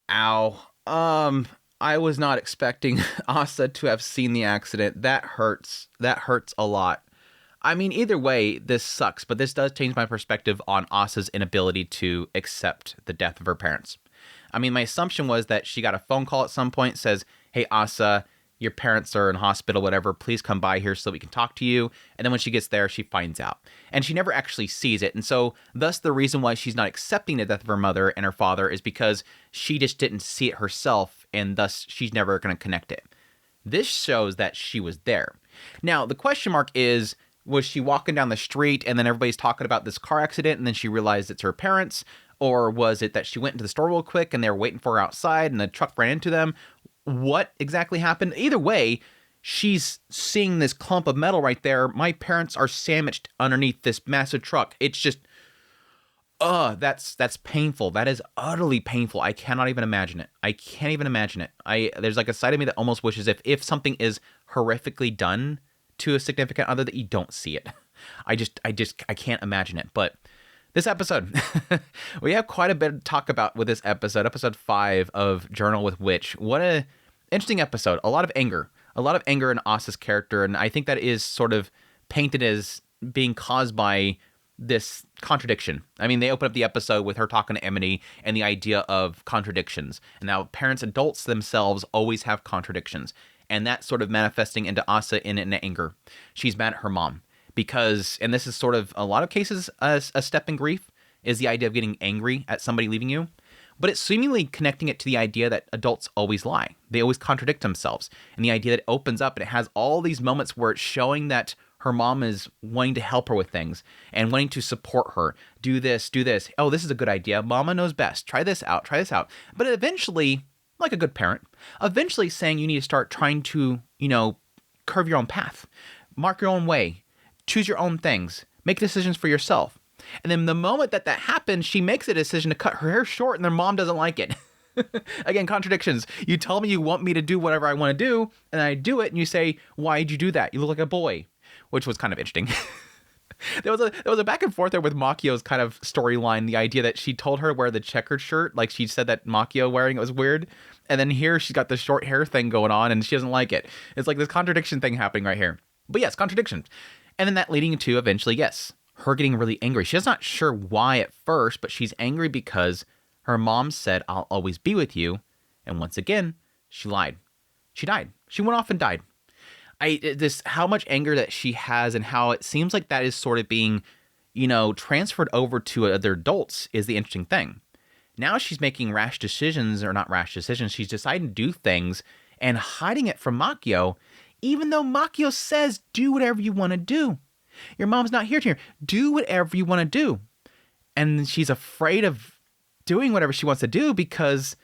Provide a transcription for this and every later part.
Ow. I was not expecting Asa to have seen the accident. That hurts. That hurts a lot. I mean, either way, this sucks, but this does change my perspective on Asa's inability to accept the death of her parents. I mean, my assumption was that she got a phone call at some point, says, "Hey, Asa, your parents are in hospital, whatever. Please come by here so we can talk to you." And then when she gets there, she finds out. And she never actually sees it. And so thus the reason why she's not accepting the death of her mother and her father is because she just didn't see it herself, and thus she's never going to connect it. This shows that she was there. Now, the question mark is, was she walking down the street and then everybody's talking about this car accident and then she realized it's her parents? Or was it that she went into the store real quick and they were waiting for her outside and the truck ran into them? What exactly happened? Either way, she's seeing this clump of metal right there. My parents are sandwiched underneath this massive truck. It's just, that's painful. That is utterly painful. I cannot even imagine it. I can't even imagine it. There's like a side of me that almost wishes if something is horrifically done to a significant other that you don't see it. I can't imagine it. But this episode, we have quite a bit to talk about with this episode 5 of Journal with Witch. What a interesting episode. A lot of anger in Asa's character. And I think that is sort of painted as being caused by this contradiction. I mean, they open up the episode with her talking to Emily and the idea of contradictions. And now parents, adults themselves always have contradictions. And that's sort of manifesting into Asa in an anger. She's mad at her mom because, and this is sort of a lot of cases a step in grief, is the idea of getting angry at somebody leaving you. But it's seemingly connecting it to the idea that adults always lie. They always contradict themselves. And the idea that it opens up and it has all these moments where it's showing that her mom is wanting to help her with things and wanting to support her. Do this. Oh, this is a good idea. Mama knows best. Try this out. But eventually, like a good parent, eventually saying you need to start trying to, curve your own path, mark your own way, choose your own things, make decisions for yourself. And then the moment that happens, she makes a decision to cut her hair short and their mom doesn't like it. Again, contradictions. You tell me you want me to do whatever I want to do, and I do it, and you say, "Why'd you do that? You look like a boy," which was kind of interesting. There was a back and forth there with Makio's kind of storyline, the idea that she told her to wear the checkered shirt, like she said that Makio wearing it was weird, and then here she's got the short hair thing going on and she doesn't like it. It's like this contradiction thing happening right here. But yes, contradictions. And then that leading to eventually, yes, her getting really angry. She's not sure why at first, but she's angry because her mom said, "I'll always be with you." And once again, she lied. She died. She went off and died. How much anger that she has and how it seems like that is sort of being, transferred over to other adults is the interesting thing. Now she's making rash decisions, or not rash decisions. She's deciding to do things and hiding it from Makio, even though Makio says, "Do whatever you want to do. Your mom's not here. Do whatever you want to do." And she's afraid of doing whatever she wants to do because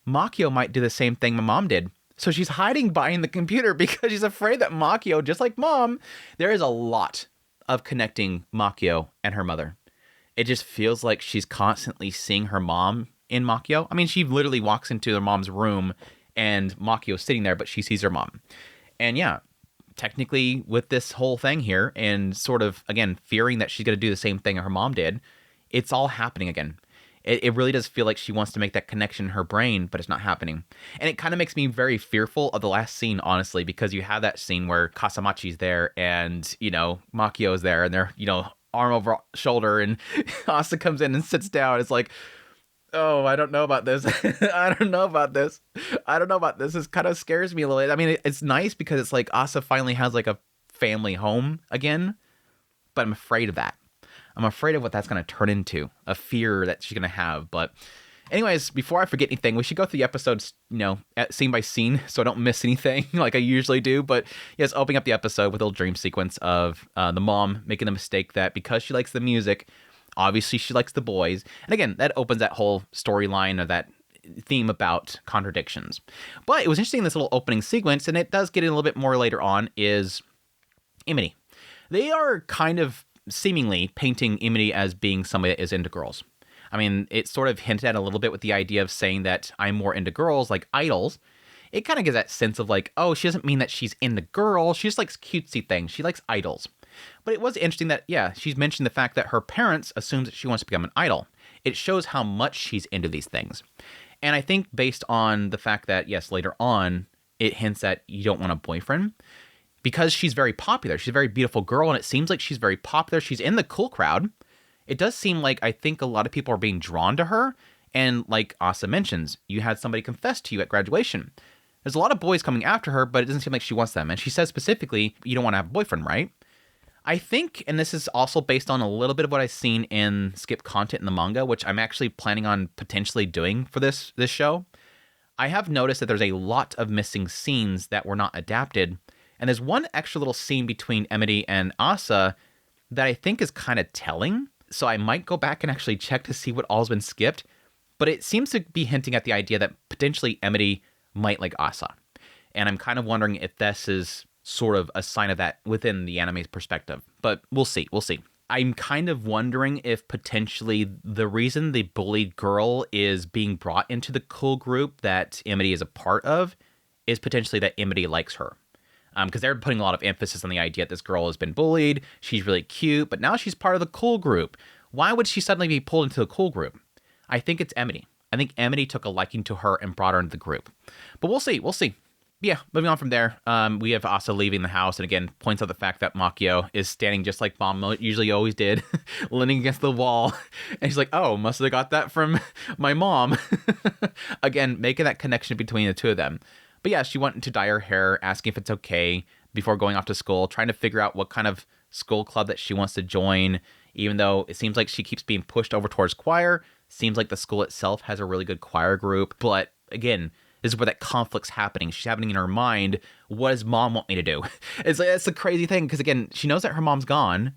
Makio might do the same thing my mom did. So she's hiding behind the computer because she's afraid that Makio, just like mom, there is a lot of connecting Makio and her mother. It just feels like she's constantly seeing her mom in Makio. I mean, she literally walks into her mom's room and Makio's sitting there, but she sees her mom. And yeah, technically with this whole thing here and sort of, again, fearing that she's going to do the same thing her mom did, it's all happening again. It really does feel like she wants to make that connection in her brain, but it's not happening. And it kind of makes me very fearful of the last scene, honestly, because you have that scene where Kasamachi's there and, Makio's there and they're, arm over shoulder and Asa comes in and sits down. It's like, oh, I don't know about this. I don't know about this. This kind of scares me a little bit. I mean, it's nice because it's like Asa finally has like a family home again, but I'm afraid of that. I'm afraid of what that's going to turn into, a fear that she's going to have. But anyways, before I forget anything, we should go through the episodes, scene by scene, so I don't miss anything like I usually do. But yes, opening up the episode with a little dream sequence of the mom making the mistake that because she likes the music, obviously she likes the boys. And again, that opens that whole storyline of that theme about contradictions. But it was interesting, this little opening sequence, and it does get in a little bit more later on, is Imini. They are kind of seemingly painting Imini as being somebody that is into girls. I mean, it's sort of hinted at a little bit with the idea of saying that I'm more into girls, like idols. It kind of gives that sense of like, oh, she doesn't mean that she's into girls. She just likes cutesy things. She likes idols. But it was interesting that, yeah, she's mentioned the fact that her parents assume that she wants to become an idol. It shows how much she's into these things. And I think based on the fact that, yes, later on, it hints that you don't want a boyfriend, because she's very popular. She's a very beautiful girl, and it seems like she's very popular. She's in the cool crowd. It does seem like, I think a lot of people are being drawn to her. And like Asa mentions, you had somebody confess to you at graduation. There's a lot of boys coming after her, but it doesn't seem like she wants them. And she says specifically, you don't want to have a boyfriend, right? I think, and this is also based on a little bit of what I've seen in skip content in the manga, which I'm actually planning on potentially doing for this show. I have noticed that there's a lot of missing scenes that were not adapted. And there's one extra little scene between Emily and Asa that I think is kind of telling. So I might go back and actually check to see what all's been skipped. But it seems to be hinting at the idea that potentially Emily might like Asa. And I'm kind of wondering if this is sort of a sign of that within the anime's perspective. But we'll see. We'll see. I'm kind of wondering if potentially the reason the bullied girl is being brought into the cool group that Emily is a part of is potentially that Emily likes her. Because they're putting a lot of emphasis on the idea that this girl has been bullied, she's really cute, but now she's part of the cool group. Why would she suddenly be pulled into the cool group? I think it's Emily. I think Emily took a liking to her and brought her into the group. But we'll see. We'll see. Yeah, moving on from there, we have Asa leaving the house, and again, points out the fact that Makio is standing just like Mom usually always did, leaning against the wall. And she's like, oh, must have got that from my mom. Again, making that connection between the two of them. But yeah, she went to dye her hair, asking if it's okay before going off to school, trying to figure out what kind of school club that she wants to join, even though it seems like she keeps being pushed over towards choir. Seems like the school itself has a really good choir group. But again, this is where that conflict's happening. She's happening in her mind. What does mom want me to do? It's like, that's a crazy thing, because again, she knows that her mom's gone,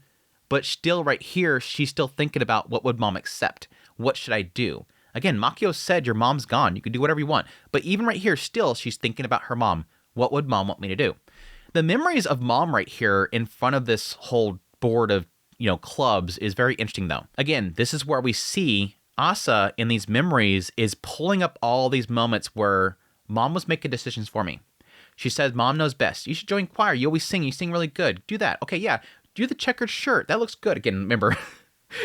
but still right here, she's still thinking about what would mom accept? What should I do? Again, Makio said your mom's gone. You can do whatever you want. But even right here, still, she's thinking about her mom. What would mom want me to do? The memories of mom right here in front of this whole board of, clubs is very interesting, though. Again, this is where we see Asa in these memories is pulling up all these moments where mom was making decisions for me. She says, mom knows best. You should join choir. You always sing. You sing really good. Do that. Okay, yeah. Do the checkered shirt. That looks good. Again, remember,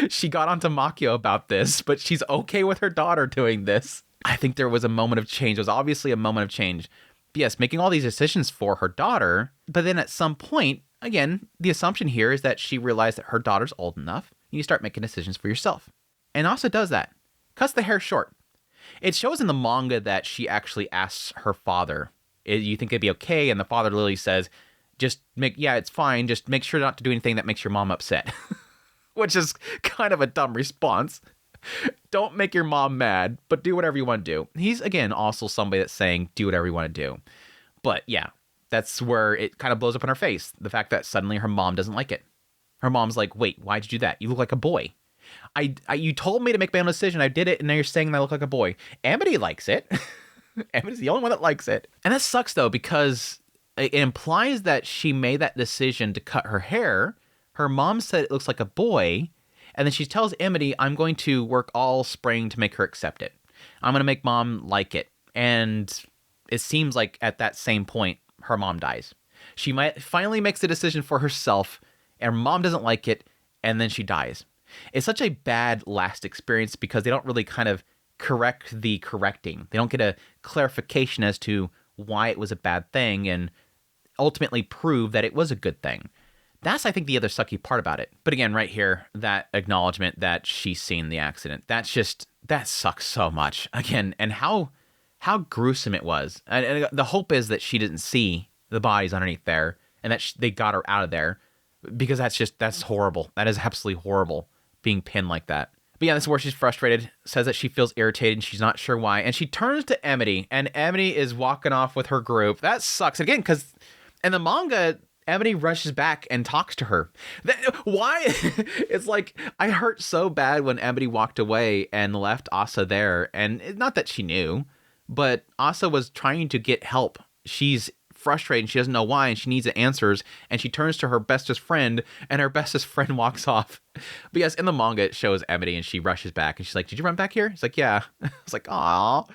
she got onto Makio about this, but she's okay with her daughter doing this. I think there was a moment of change. It was obviously a moment of change. But yes, making all these decisions for her daughter. But then at some point, again, the assumption here is that she realized that her daughter's old enough. You start making decisions for yourself. And Asa does that. Cuts the hair short. It shows in the manga that she actually asks her father, you think it'd be okay? And the father literally says, it's fine. Just make sure not to do anything that makes your mom upset. Which is kind of a dumb response. Don't make your mom mad, but do whatever you want to do. He's, again, also somebody that's saying, do whatever you want to do. But yeah, that's where it kind of blows up in her face. The fact that suddenly her mom doesn't like it. Her mom's like, wait, why'd you do that? You look like a boy. You told me to make my own decision. I did it, and now you're saying that I look like a boy. Amity likes it. Amity's the only one that likes it. And that sucks, though, because it implies that she made that decision to cut her hair. Her mom said it looks like a boy, and then she tells Amity, I'm going to work all spring to make her accept it. I'm going to make mom like it. And it seems like at that same point, her mom dies. She finally makes the decision for herself, and mom doesn't like it, and then she dies. It's such a bad last experience because they don't really kind of correct the correcting. They don't get a clarification as to why it was a bad thing and ultimately prove that it was a good thing. That's, I think, the other sucky part about it. But again, right here, that acknowledgement that she's seen the accident, that sucks so much. Again, and how gruesome it was. And the hope is that she didn't see the bodies underneath there and that they got her out of there, because that's horrible. That is absolutely horrible, being pinned like that. But yeah, this is where she's frustrated, says that she feels irritated and she's not sure why. And she turns to Amity, and Amity is walking off with her group. That sucks. Again, because in the manga, Amity rushes back and talks to her. Why? It's like, I hurt so bad when Amity walked away and left Asa there. And not that she knew, but Asa was trying to get help. She's frustrated and she doesn't know why, and she needs the answers, and she turns to her bestest friend, and her bestest friend walks off. But yes, in the manga it shows Amity, and she rushes back, and she's like, did you run back here? It's like, yeah. It's like, aw.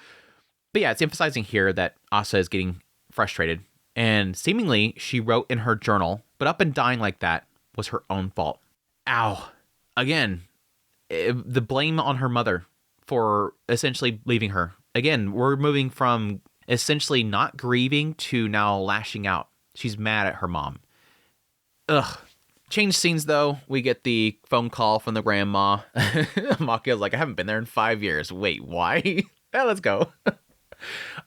But yeah, it's emphasizing here that Asa is getting frustrated, and seemingly she wrote in her journal, but up and dying like that was her own fault. Ow. Again, the blame on her mother for essentially leaving her. again, we're moving from essentially not grieving to now lashing out. She's mad at her mom. Ugh. Change scenes, though. We get the phone call from the grandma. Makio's like, I haven't been there in 5 years. Wait, why? Yeah, let's go.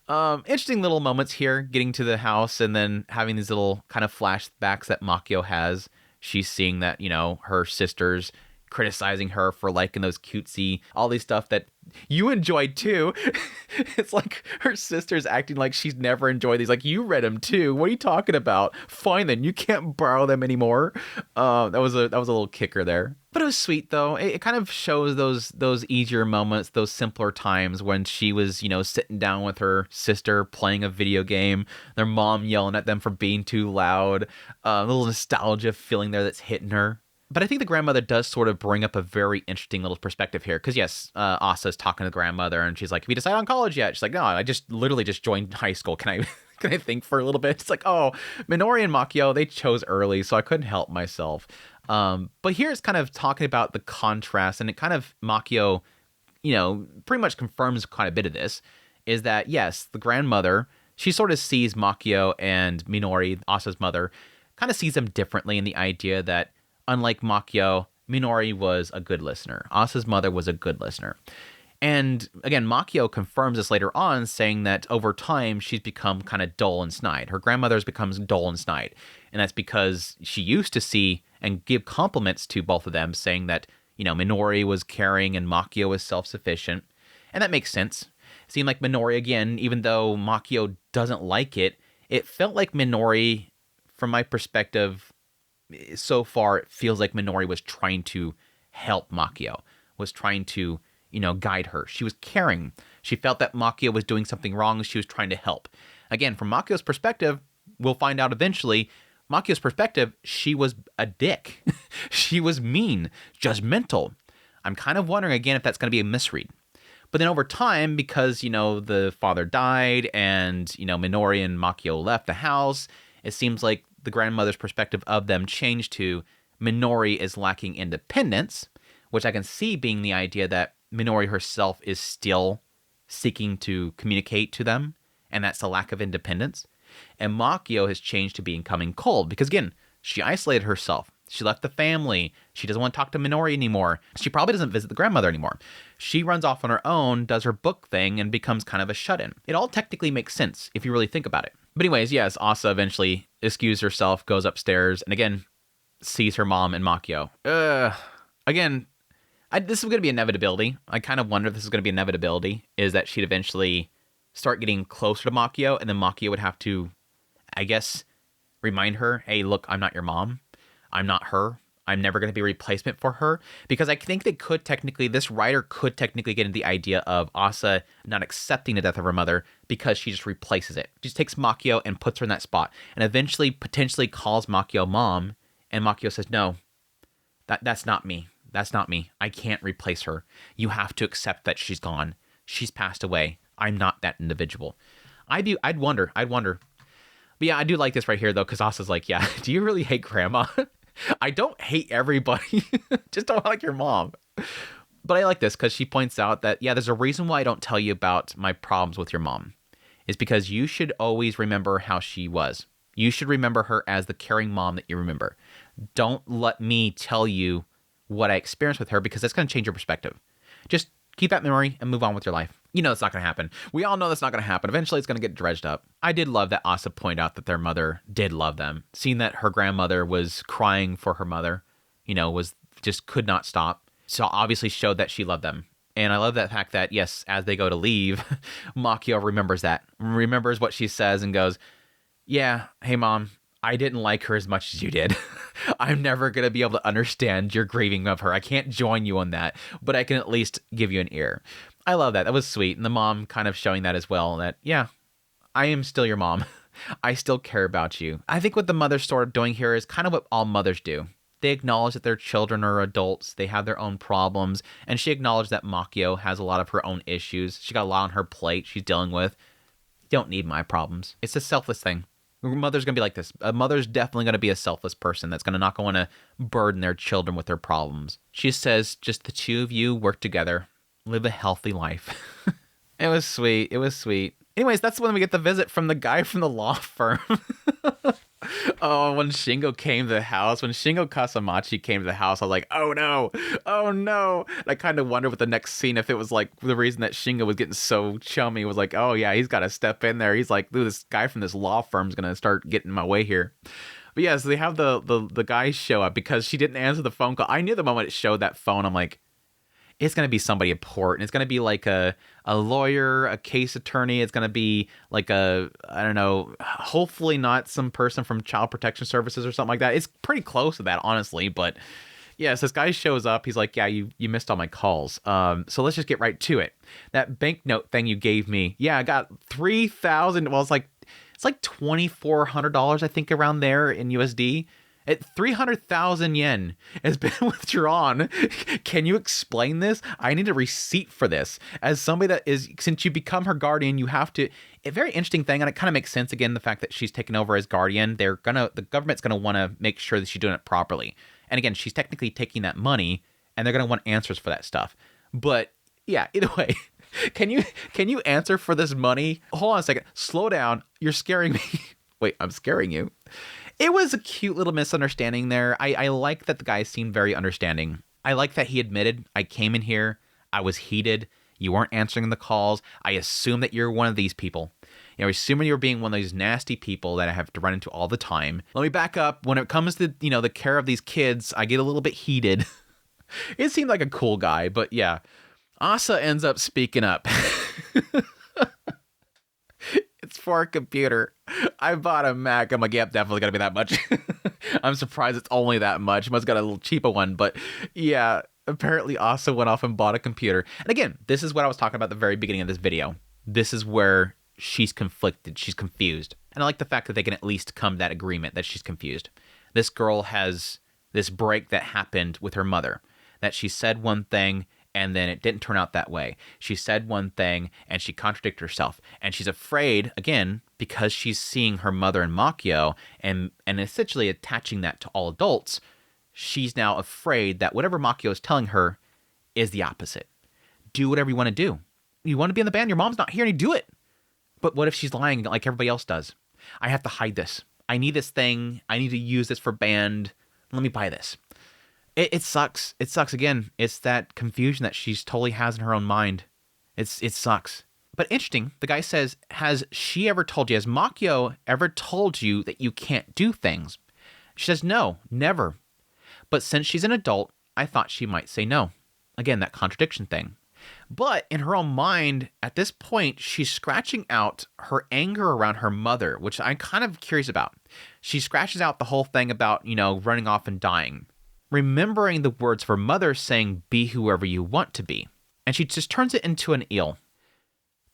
Interesting little moments here, getting to the house and then having these little kind of flashbacks that Makio has. She's seeing that, her sister's criticizing her for liking those cutesy, all these stuff that you enjoyed too. It's like her sister's acting like she's never enjoyed these. Like, you read them too. What are you talking about? Fine then, you can't borrow them anymore. That was a little kicker there. But it was sweet though. It kind of shows those easier moments, those simpler times when she was, sitting down with her sister playing a video game, their mom yelling at them for being too loud, a little nostalgia feeling there that's hitting her. But I think the grandmother does sort of bring up a very interesting little perspective here. Because yes, Asa's talking to the grandmother and she's like, have you decided on college yet? She's like, no, I just literally just joined high school. Can I think for a little bit? It's like, oh, Minori and Makio, they chose early, so I couldn't help myself. But here it's kind of talking about the contrast, and it kind of, Makio, pretty much confirms quite a bit of this, is that yes, the grandmother, she sort of sees Makio and Minori, Asa's mother, kind of sees them differently in the idea that unlike Makio, Minori was a good listener. Asa's mother was a good listener. And again, Makio confirms this later on, saying that over time, she's become kind of dull and snide. Her grandmother's becomes dull and snide. And that's because she used to see and give compliments to both of them, saying that, Minori was caring and Makio was self-sufficient. And that makes sense. It seemed like Minori, again, even though Makio doesn't like it, it felt like Minori, from my perspective, so far, it feels like Minori was trying to help Makio, was trying to, guide her. She was caring. She felt that Makio was doing something wrong. She was trying to help. Again, from Makio's perspective, we'll find out eventually, Makio's perspective, she was a dick. She was mean, judgmental. I'm kind of wondering, again, if that's going to be a misread. But then over time, because, the father died and, Minori and Makio left the house, it seems like the grandmother's perspective of them changed to Minori is lacking independence, which I can see being the idea that Minori herself is still seeking to communicate to them, and that's the lack of independence. And Makio has changed to becoming cold because, again, she isolated herself. She left the family. She doesn't want to talk to Minori anymore. She probably doesn't visit the grandmother anymore. She runs off on her own, does her book thing, and becomes kind of a shut-in. It all technically makes sense if you really think about it. But anyways, yes, Asa eventually excuses herself, goes upstairs, and again, sees her mom and Makio. Again, this is going to be inevitability. I kind of wonder if this is going to be inevitability, is that she'd eventually start getting closer to Makio, and then Makio would have to, I guess, remind her, hey, look, I'm not your mom. I'm not her. I'm never going to be a replacement for her. Because I think this writer could technically get into the idea of Asa not accepting the death of her mother because she just replaces it. She just takes Makio and puts her in that spot. And eventually, potentially calls Makio mom. And Makio says, no, that's not me. That's not me. I can't replace her. You have to accept that she's gone. She's passed away. I'm not that individual. I'd wonder. But yeah, I do like this right here, though, because Asa's like, yeah, do you really hate grandma? I don't hate everybody. Just don't like your mom. But I like this because she points out that, yeah, there's a reason why I don't tell you about my problems with your mom. It's because you should always remember how she was. You should remember her as the caring mom that you remember. Don't let me tell you what I experienced with her because that's going to change your perspective. Just keep that memory and move on with your life. It's not going to happen. We all know that's not going to happen. Eventually, it's going to get dredged up. I did love that Asa pointed out that their mother did love them. Seeing that her grandmother was crying for her mother, was just could not stop. So obviously showed that she loved them. And I love that fact that, yes, as they go to leave, Makio remembers what she says and goes, yeah, hey, Mom, I didn't like her as much as you did. I'm never going to be able to understand your grieving of her. I can't join you on that, but I can at least give you an ear. I love that. That was sweet. And the mom kind of showing that as well, that, yeah, I am still your mom. I still care about you. I think what the mother's sort of doing here is kind of what all mothers do. They acknowledge that their children are adults. They have their own problems. And she acknowledged that Makio has a lot of her own issues. She got a lot on her plate she's dealing with. You don't need my problems. It's a selfless thing. A mother's going to be like this. A mother's definitely going to be a selfless person that's going to not want to burden their children with their problems. She says, just the two of you work together. Live a healthy life. It was sweet. It was sweet. Anyways, that's when we get the visit from the guy from the law firm. Oh, when Shingo came to the house, when Shingo Kasamachi came to the house, I was like, oh no, oh no. And I kind of wondered with the next scene if it was like the reason that Shingo was getting so chummy was like, oh yeah, he's got to step in there. He's like, dude, this guy from this law firm's going to start getting in my way here. But yeah, so they have the guys show up because she didn't answer the phone call. I knew the moment it showed that phone, I'm like, it's going to be somebody important. It's going to be like a lawyer, a case attorney. It's going to be like I don't know, hopefully not some person from Child Protection Services or something like that. It's pretty close to that, honestly. But yes, this guy shows up. He's like, yeah, you missed all my calls. So let's just get right to it. That banknote thing you gave me. Yeah, I got 3,000. Well, it's like $2,400, I think, around there in USD. At 300,000 yen has been withdrawn. Can you explain this? I need a receipt for this. As somebody that is, since you become her guardian, you have to. A very interesting thing, and it kind of makes sense again, the fact that she's taken over as guardian. The government's gonna want to make sure that she's doing it properly. And again, she's technically taking that money, and they're gonna want answers for that stuff. But yeah, either way. Can you answer for this money? Hold on a second. Slow down. You're scaring me. Wait, I'm scaring you. It was a cute little misunderstanding there. I like that the guy seemed very understanding. I like that he admitted, I came in here, I was heated, you weren't answering the calls, I assume that you're one of these people. You know, assuming you're being one of these nasty people that I have to run into all the time. Let me back up. When it comes to, the care of these kids, I get a little bit heated. It seemed like a cool guy, but yeah. Asa ends up speaking up. It's for a computer. I bought a Mac. I'm like, yep, definitely gotta be that much. I'm surprised it's only that much. Must have got a little cheaper one, but yeah, apparently Asa went off and bought a computer. And again, this is what I was talking about at the very beginning of this video. This is where she's conflicted. She's confused. And I like the fact that they can at least come to that agreement that she's confused. This girl has this break that happened with her mother, that she said one thing and then it didn't turn out that way. She said one thing and she contradicted herself. And she's afraid, again, because she's seeing her mother in Makio and essentially attaching that to all adults, she's now afraid that whatever Makio is telling her is the opposite. Do whatever you want to do. You want to be in the band, your mom's not here, and you do it. But what if she's lying like everybody else does? I have to hide this. I need this thing. I need to use this for band. Let me buy this. It sucks. It sucks again. It's that confusion that she's totally has in her own mind. It sucks. But interesting, the guy says, has she ever told you, has Makio ever told you that you can't do things? She says, no, never. But since she's an adult, I thought she might say no. Again, that contradiction thing. But in her own mind, at this point, she's scratching out her anger around her mother, which I'm kind of curious about. She scratches out the whole thing about, running off and dying. Remembering the words of her mother saying, be whoever you want to be. And she just turns it into an eel.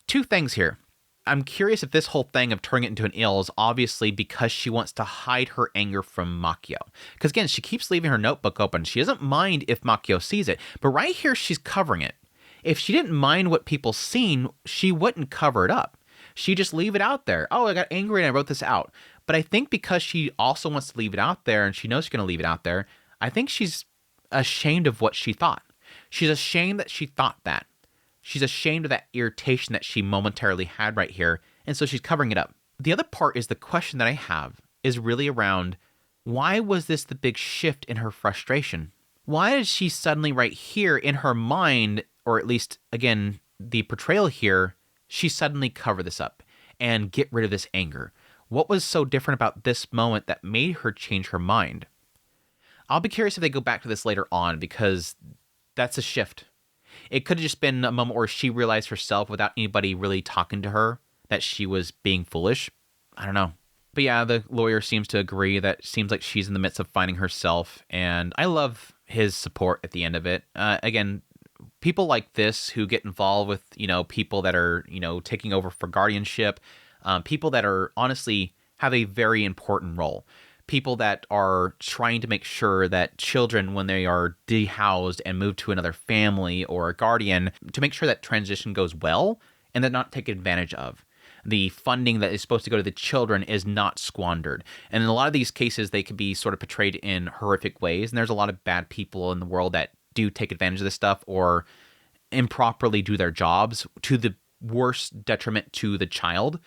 Two things here. I'm curious if this whole thing of turning it into an eel is obviously because she wants to hide her anger from Makio. Because again, she keeps leaving her notebook open. She doesn't mind if Makio sees it. But right here, she's covering it. If she didn't mind what people seen, she wouldn't cover it up. She'd just leave it out there. Oh, I got angry and I wrote this out. But I think because she also wants to leave it out there and she knows she's going to leave it out there, I think she's ashamed of what she thought. She's ashamed that she thought that. She's ashamed of that irritation that she momentarily had right here, and so she's covering it up. The other part is the question that I have is really around, why was this the big shift in her frustration? Why did she suddenly right here in her mind, or at least, again, the portrayal here, she suddenly cover this up and get rid of this anger? What was so different about this moment that made her change her mind? I'll be curious if they go back to this later on, because that's a shift. It could have just been a moment where she realized herself without anybody really talking to her that she was being foolish. I don't know. But yeah, the lawyer seems to agree that it seems like she's in the midst of finding herself. And I love his support at the end of it. Again, people like this who get involved with, people that are, taking over for guardianship, people that are honestly have a very important role. People that are trying to make sure that children, when they are dehoused and moved to another family or a guardian, to make sure that transition goes well and they're not taken advantage of. The funding that is supposed to go to the children is not squandered. And in a lot of these cases, they can be sort of portrayed in horrific ways. And there's a lot of bad people in the world that do take advantage of this stuff or improperly do their jobs to the worse detriment to the child.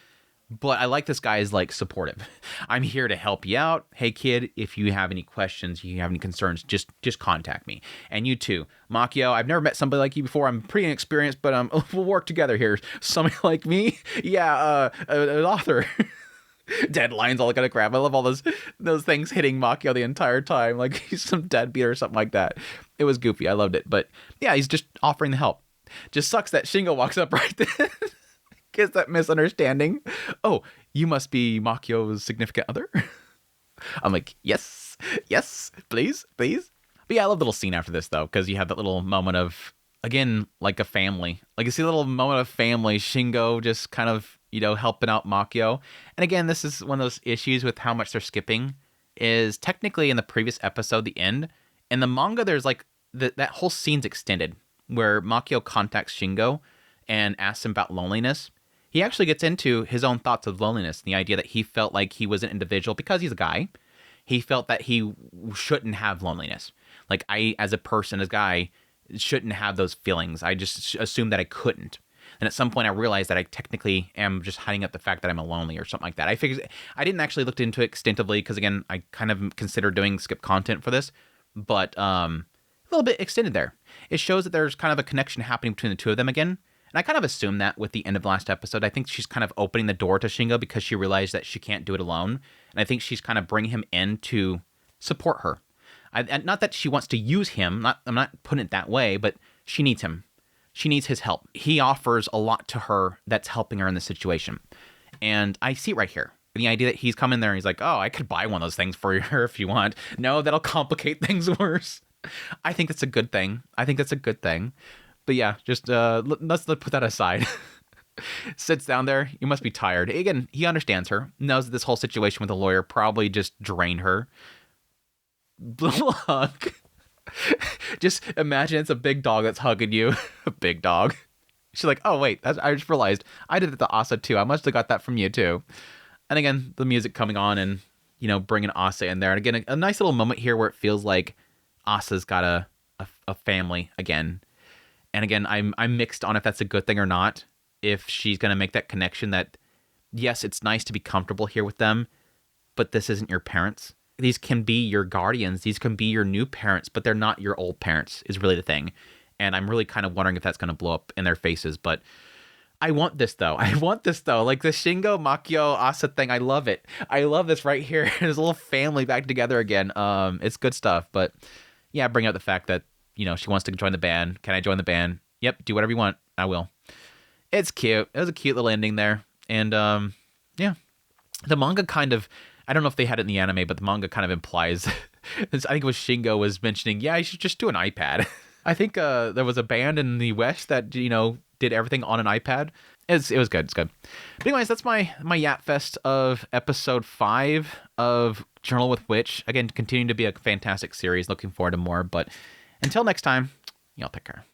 But I like this guy is like supportive. I'm here to help you out. Hey kid, if you have any questions, you have any concerns, just contact me. And you too, Makio. I've never met somebody like you before. I'm pretty inexperienced, but we'll work together here. Somebody like me, yeah, an author. Deadlines, all that kind of crap. I love all those things hitting Makio the entire time, like he's some deadbeat or something like that. It was goofy. I loved it, but yeah, he's just offering the help. Just sucks that Shingo walks up right then. Gets that misunderstanding. Oh, you must be Makio's significant other? I'm like, yes, please. But yeah, I love the little scene after this, though, because you have that little moment of, again, like a family. Like, you see a little moment of family, Shingo just kind of, helping out Makio. And again, this is one of those issues with how much they're skipping, is technically in the previous episode, the end. In the manga, there's like, that whole scene's extended, where Makio contacts Shingo and asks him about loneliness. He actually gets into his own thoughts of loneliness, and the idea that he felt like he was an individual because he's a guy. He felt that he shouldn't have loneliness. Like, I, as a person, as a guy, shouldn't have those feelings. I just assumed that I couldn't. And at some point, I realized that I technically am just hiding up the fact that I'm lonely or something like that. I figured I didn't actually look into it extensively because, again, I kind of considered doing skip content for this, but a little bit extended there. It shows that there's kind of a connection happening between the two of them again. And I kind of assumed that with the end of the last episode. I think she's kind of opening the door to Shingo because she realized that she can't do it alone. And I think she's kind of bringing him in to support her. Not that she wants to use him. I'm not putting it that way, but she needs him. She needs his help. He offers a lot to her that's helping her in this situation. And I see it right here. The idea that he's coming there and he's like, oh, I could buy one of those things for her if you want. No, that'll complicate things worse. I think that's a good thing. But yeah, just let's put that aside. Sits down there. You must be tired. Again, he understands her. Knows that this whole situation with the lawyer probably just drained her. Little hug. Just imagine it's a big dog that's hugging you. A big dog. She's like, oh wait, I just realized I did it to Asa too. I must have got that from you too. And again, the music coming on and bringing Asa in there. And again, a nice little moment here where it feels like Asa's got a family again. And again, I'm mixed on if that's a good thing or not. If she's going to make that connection that, yes, it's nice to be comfortable here with them, but this isn't your parents. These can be your guardians. These can be your new parents, but they're not your old parents is really the thing. And I'm really kind of wondering if that's going to blow up in their faces. But I want this, though. Like the Shingo, Makio, Asa thing. I love it. I love this right here. There's a little family back together again. It's good stuff. But yeah, bring out the fact that, she wants to join the band. Can I join the band? Yep, do whatever you want. I will. It's cute. It was a cute little ending there. And yeah, the manga kind of, I don't know if they had it in the anime, but the manga kind of implies, I think it was Shingo was mentioning, yeah, you should just do an iPad. I think there was a band in the West that, did everything on an iPad. It was good. It's good. But anyways, that's my Yap Fest of episode 5 of Journal with Witch. Again, continuing to be a fantastic series. Looking forward to more. But until next time, y'all take care.